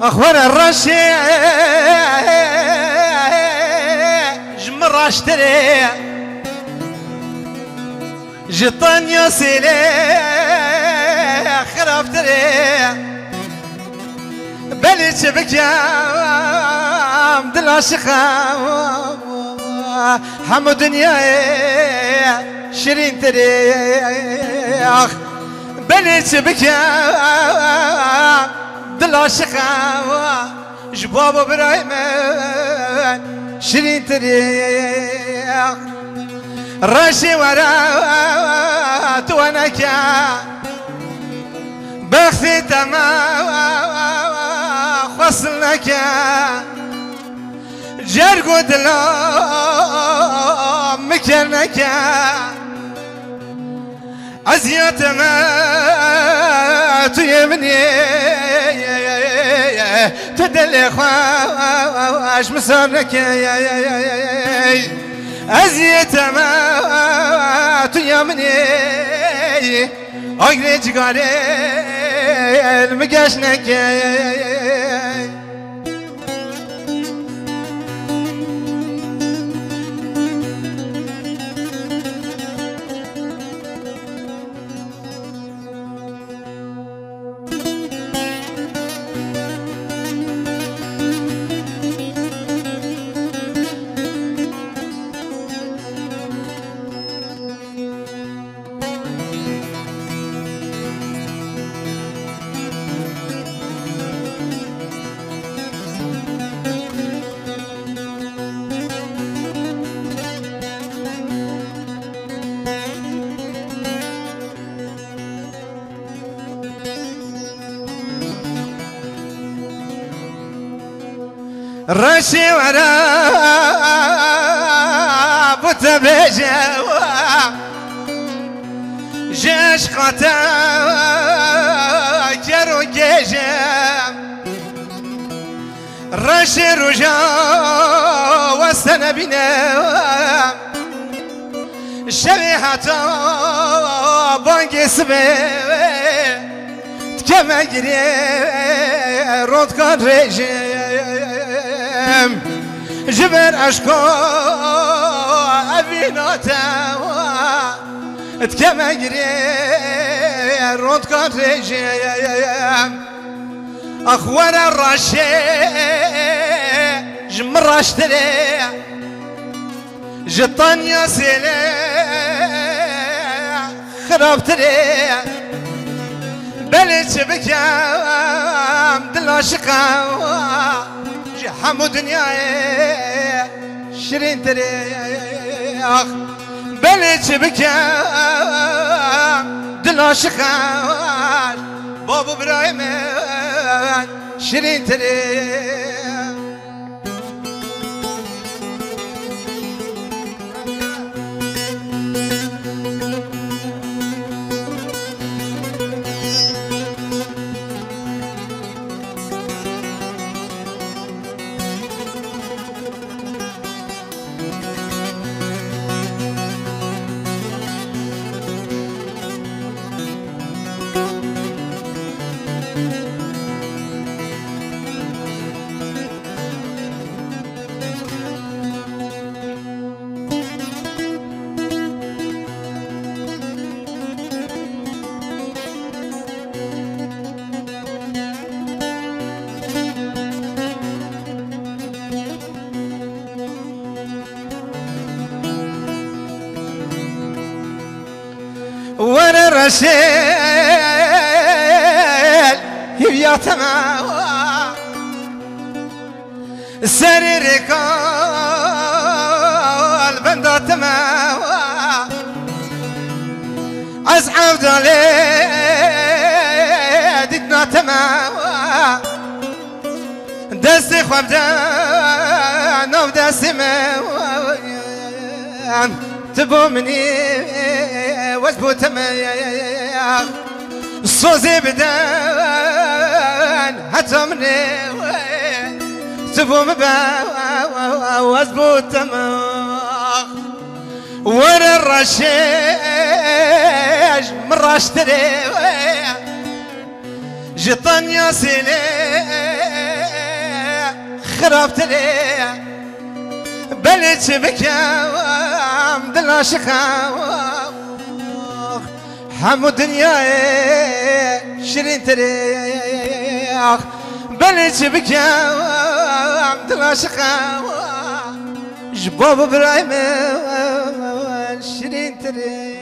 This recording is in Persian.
اخوان الرشيج مراشتري جطان ياسيلي خرافتري بلي تبك يا عبد العاشق حمد دنيا شيرين تريخ بلي تبك يا عبد العاشق جباب ابراهيم شيرين تريخ راشي ورا توانك بختي تما خصلك جرقو دلا مكانك عزيات ما تيمني تدلي خواش مسانك عزيات ما تيمني اقري جقالي المقاشنك رشي ورا بتبجوا جاش قتا جرو جيجم رشي رجا وسنا بنا شريحة بانك سبي كما جري رود كان ريجم جبر اشكو ابيناتا كما جري رود كان ريجم اخوان الرشيج مراشتري جطان ياسيلي خرابتري بلي تبك يا عبد العاشق حمد دنيا شيرين تريخ بلي تبك يا عبد العاشق بابو ابراهيم شيرين تريخ وانا الرشيل يا تمام سريرك البندا تمام اصحاب دالي ديتنا تمام دستي خبدا نوف دستي تبو مني وزبوت مياه صوزي بدان حتى مني تبو مبا وزبوت مياه ورا الرشيج مراشتري جطن يا سيلي خربت لي بلت بكام دل شخا حمو دنيا شرين تريخ بلت بكام دل شخا جباب برايم شرين تريخ